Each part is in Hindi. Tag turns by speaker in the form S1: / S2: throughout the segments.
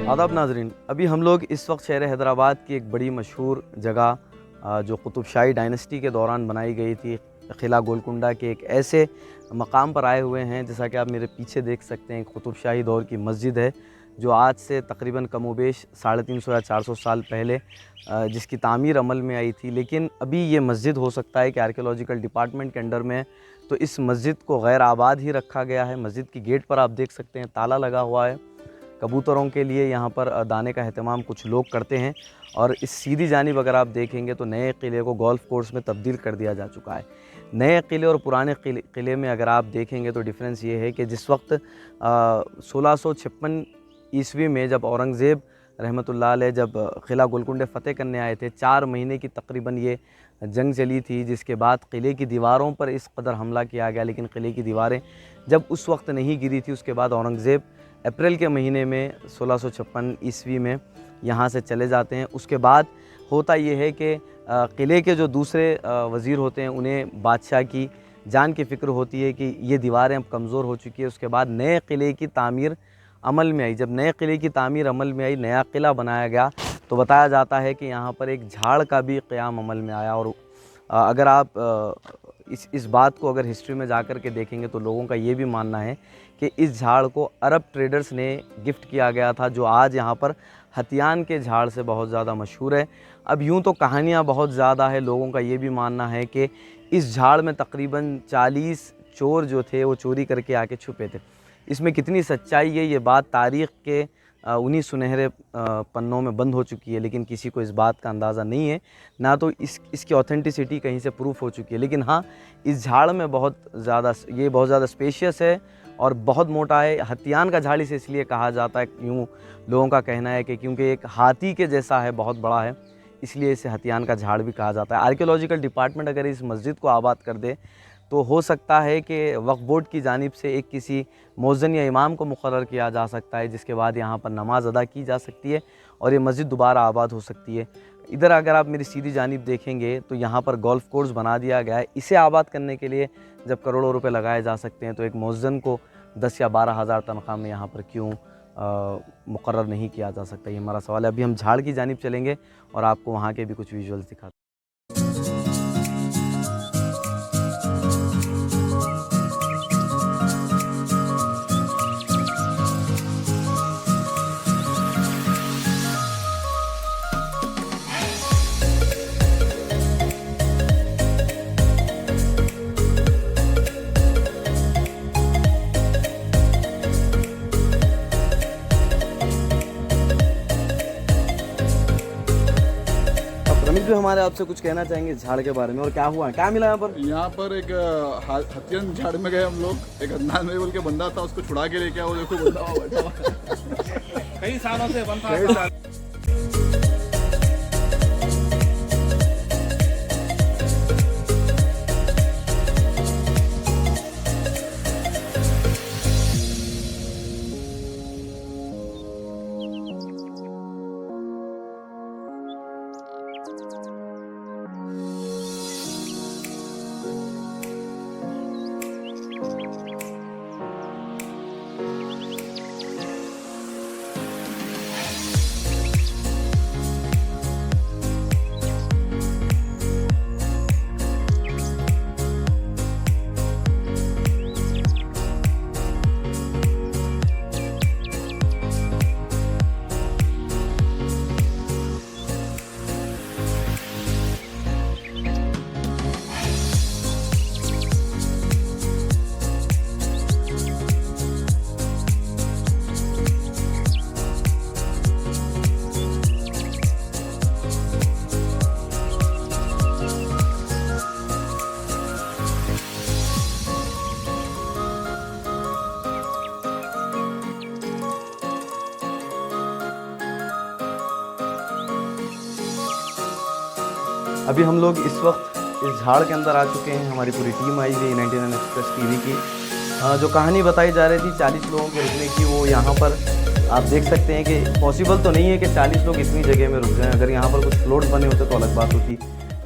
S1: आदाब नाजरीन, अभी हम लोग इस वक्त शहर हैदराबाद की एक बड़ी मशहूर जगह जो कुतुब शाही डायनेस्टी के दौरान बनाई गई थी, किला गोलकुंडा के एक ऐसे मकाम पर आए हुए हैं। जैसा कि आप मेरे पीछे देख सकते हैं, कुतुब शाही दौर की मस्जिद है जो आज से तकरीबन कमोबेश 350 या 400 साल पहले जिसकी तामीर अमल में आई थी। लेकिन अभी ये मस्जिद हो सकता है कि आर्कियोलॉजिकल डिपार्टमेंट के अंडर में है, तो इस मस्जिद को गैर आबाद ही रखा गया है। मस्जिद की गेट पर आप देख सकते हैं ताला लगा हुआ है। कबूतरों के लिए यहाँ पर दाने का अहतमाम कुछ लोग करते हैं। और इस सीधी जानिब अगर आप देखेंगे तो नए किले को गोल्फ कोर्स में तब्दील कर दिया जा चुका है। नए किले और पुराने किले में अगर आप देखेंगे तो डिफरेंस ये है कि जिस वक्त 1656 ईस्वी में जब औरंगज़ेब रहमतुल्लाह अलैह जब किला गोलकुंडे फ़तेह करने आए थे, 4 महीने की तकरीबन ये जंग चली थी, जिसके बाद किले की दीवारों पर इस कदर हमला किया गया। लेकिन किले की दीवारें जब उस वक्त नहीं गिरी थी, उसके बाद औरंगज़ेब अप्रैल के महीने में 1656 ईस्वी में यहाँ से चले जाते हैं। उसके बाद होता ये है कि किले के जो दूसरे वज़ीर होते हैं, उन्हें बादशाह की जान की फ़िक्र होती है कि ये दीवारें अब कमज़ोर हो चुकी है। उसके बाद नए किले की तामीर अमल में आई। जब नए किले की तामीर अमल में आई, नया किला बनाया गया, तो बताया जाता है कि यहाँ पर एक झाड़ का भी क़याम अमल में आया। और अगर आप इस बात को अगर हिस्ट्री में जा कर के देखेंगे तो लोगों का ये भी मानना है कि इस झाड़ को अरब ट्रेडर्स ने गिफ्ट किया गया था, जो आज यहाँ पर हथियान के झाड़ से बहुत ज़्यादा मशहूर है। अब यूँ तो कहानियाँ बहुत ज़्यादा है। लोगों का ये भी मानना है कि इस झाड़ में तकरीबन 40 चोर जो थे वो चोरी करके आके छुपे थे। इसमें कितनी सच्चाई है, ये बात तारीख़ के उन्हीं सुनहरे पन्नों में बंद हो चुकी है। लेकिन किसी को इस बात का अंदाज़ा नहीं है, ना तो इसकी ऑथेंटिसिटी कहीं से प्रूफ हो चुकी है। लेकिन हाँ, इस झाड़ में बहुत ज़्यादा स्पेशियस है और बहुत मोटा है। हथियान का झाड़ इसे इसलिए कहा जाता है, यूँ लोगों का कहना है कि क्योंकि एक हाथी के जैसा है, बहुत बड़ा है, इसलिए इसे हथियान का झाड़ भी कहा जाता है। आर्कियोलॉजिकल डिपार्टमेंट अगर इस मस्जिद को आबाद कर दे तो हो सकता है कि वक्फ बोर्ड की जानिब से एक किसी मौज़न या इमाम को मुक़र्रर किया जा सकता है, जिसके बाद यहाँ पर नमाज़ अदा की जा सकती है और ये मस्जिद दोबारा आबाद हो सकती है। इधर अगर आप मेरी सीधी जानिब देखेंगे तो यहाँ पर गोल्फ कोर्स बना दिया गया है। इसे आबाद करने के लिए जब करोड़ों रुपए लगाए जा सकते हैं, तो एक मौज़न को 10 या 12 हज़ार तनख्वाह में यहाँ पर क्यों मुक़र्रर नहीं किया जा सकता, ये हमारा सवाल है। अभी हम झाड़ की जानिब चलेंगे और आपको वहाँ के भी कुछ विजुअल्स दिखाते हैं। रमेश भी हमारे आपसे कुछ कहना चाहेंगे इस झाड़ के बारे में, और क्या हुआ, क्या मिला यहाँ पर?
S2: यहाँ पर एक हथियान झाड़ में गए हम लोग। एक अदनान में बोल के बंदा था, उसको छुड़ा के लेके आओ। देखो बंदा वहाँ बैठा हुआ कई सालों से बनता है।
S1: अभी हम लोग इस वक्त इस झाड़ के अंदर आ चुके हैं। हमारी पूरी टीम आई हुई है 99 एक्सप्रेस टीवी की। जो कहानी बताई जा रही थी 40 लोगों के रुकने की, वो यहाँ पर आप देख सकते हैं कि पॉसिबल तो नहीं है कि 40 लोग इतनी जगह में रुक जाएं। अगर यहाँ पर कुछ फ्लोट बने होते तो अलग बात होती,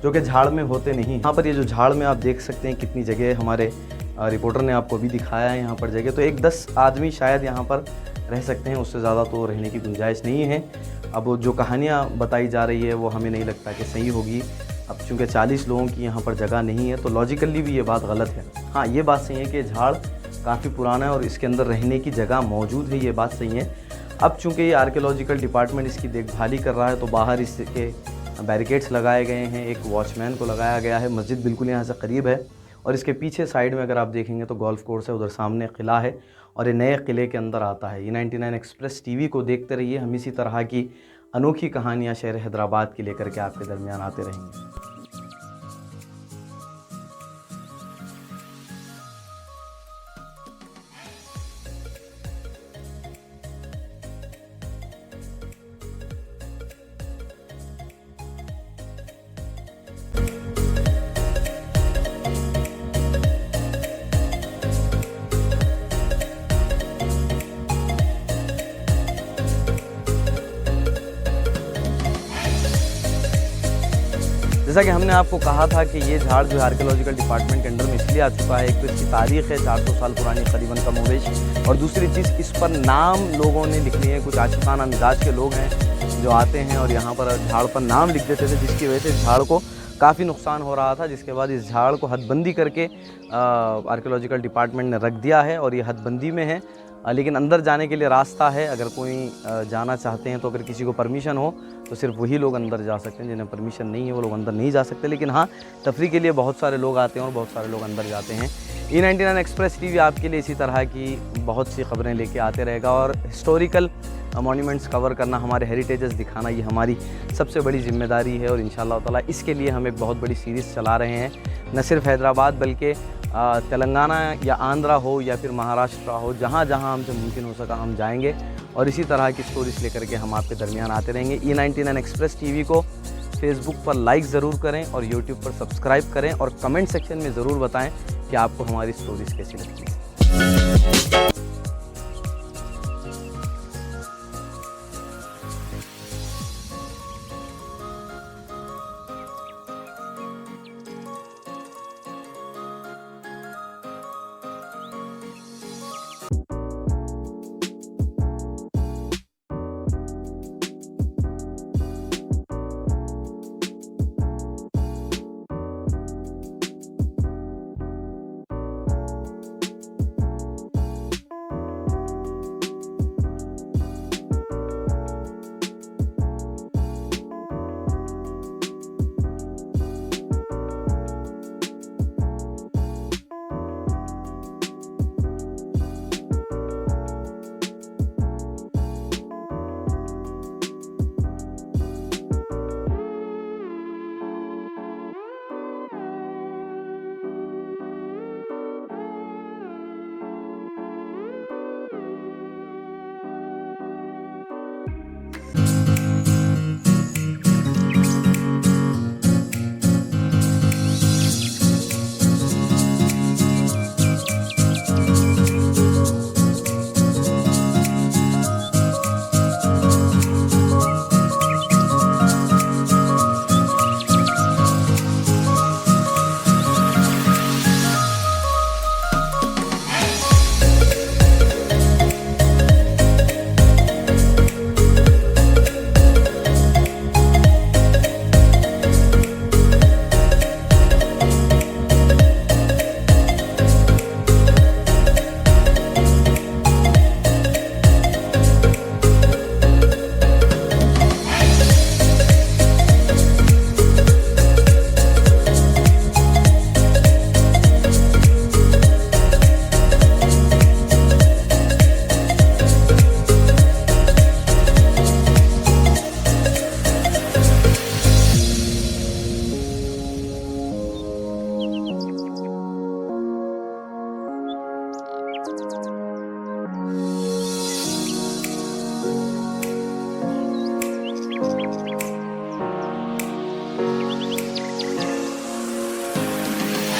S1: जो कि झाड़ में होते नहीं। यहाँ पर ये जो झाड़ में आप देख सकते हैं कितनी जगह, हमारे रिपोर्टर ने आपको भी दिखाया है यहाँ पर जगह। तो एक 10 आदमी शायद यहाँ पर रह सकते हैं, उससे ज़्यादा तो रहने की गुंजाइश नहीं है। अब जो कहानियाँ बताई जा रही है वो हमें नहीं लगता कि सही होगी। अब चूँकि 40 लोगों की यहाँ पर जगह नहीं है तो लॉजिकली भी ये बात गलत है। हाँ, ये बात सही है कि झाड़ काफ़ी पुराना है और इसके अंदर रहने की जगह मौजूद है, ये बात सही है। अब चूँकि ये आर्कियोलॉजिकल डिपार्टमेंट इसकी देखभाली कर रहा है तो बाहर इसके बैरिकेड्स लगाए गए हैं, एक वॉचमैन को लगाया गया है। मस्जिद बिल्कुल यहाँ से करीब है और इसके पीछे साइड में अगर आप देखेंगे तो गोल्फ कोर्स है, उधर सामने किला है और ये नए किले के अंदर आता है। ये 99 एक्सप्रेस टीवी को देखते रहिए, हम इसी तरह की अनोखी कहानियाँ शहर हैदराबाद की लेकर के आपके दरमियान आते रहेंगे। जैसा कि हमने आपको कहा था कि ये झाड़ जो है आर्कियोलॉजिकल डिपार्टमेंट के अंडर में इसलिए आ चुका है, एक तो इसकी तारीख़ है 400 साल पुरानी करीबन कमोबेश, और दूसरी चीज़ इस पर नाम लोगों ने लिख लिए हैं। कुछ आशिकाना मिजाज के लोग हैं जो आते हैं और यहाँ पर झाड़ पर नाम लिख देते थे, जिसकी वजह से इस झाड़ को काफ़ी नुकसान हो रहा था। जिसके बाद इस झाड़ को हदबंदी करके आर्कियोलॉजिकल डिपार्टमेंट ने रख दिया है और ये हदबंदी में है, लेकिन अंदर जाने के लिए रास्ता है। अगर कोई जाना चाहते हैं तो अगर किसी को परमिशन हो तो सिर्फ वही लोग अंदर जा सकते हैं, जिन्हें परमिशन नहीं है वो लोग अंदर नहीं जा सकते। लेकिन हाँ, तफरी के लिए बहुत सारे लोग आते हैं और बहुत सारे लोग अंदर जाते हैं। E99 एक्सप्रेस टीवी आपके लिए इसी तरह की बहुत सी खबरें लेके आते रहेगा और हिस्टोरिकल मॉन्यूमेंट्स कवर करना, हमारे हेरिटेजेस दिखाना, ये हमारी सबसे बड़ी जिम्मेदारी है। और इंशाअल्लाह ताला इसके लिए हम एक बहुत बड़ी सीरीज़ चला रहे हैं, न सिर्फ हैदराबाद बल्कि तेलंगाना या आंध्रा हो या फिर महाराष्ट्र हो, जहाँ जहाँ हमसे मुमकिन हो सका हम जाएंगे और इसी तरह की स्टोरीज लेकर के हम आपके दरमियान आते रहेंगे। E99 एक्सप्रेस टीवी को फेसबुक पर लाइक ज़रूर करें और यूट्यूब पर सब्सक्राइब करें और कमेंट सेक्शन में ज़रूर बताएं कि आपको हमारी स्टोरीज़ कैसी लगती हैं।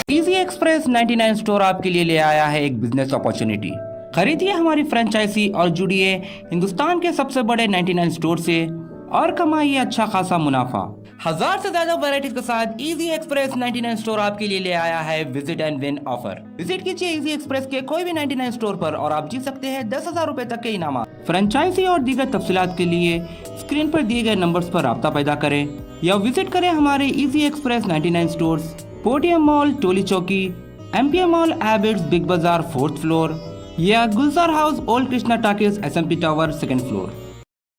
S3: इजी एक्सप्रेस 99 स्टोर आपके लिए ले आया है एक बिजनेस अपॉर्चुनिटी। खरीदिए हमारी फ्रेंचाइजी और जुड़िए हिंदुस्तान के सबसे बड़े 99 स्टोर से और कमाइए अच्छा खासा मुनाफा। 1000 से ज्यादा वैरायटीज के साथ इजी एक्सप्रेस 99 स्टोर आपके लिए ले आया है visit and win offer. Visit कीजिए इजी एक्सप्रेस के कोई भी 99 स्टोर पर और आप जीत सकते हैं 10,000 रुपए तक के इनाम। फ्रेंचाइजी और दीगर तफसीलात के लिए स्क्रीन पर दिए गए नंबर्स पर राब्ता पैदा करें या विजिट करें हमारे easy express 99 stores, podium mall, Toli Chowki, MPM mall, Abids, Big Bazaar 4th floor या Gulzar house, old Krishna talkies, SMP tower 2nd floor.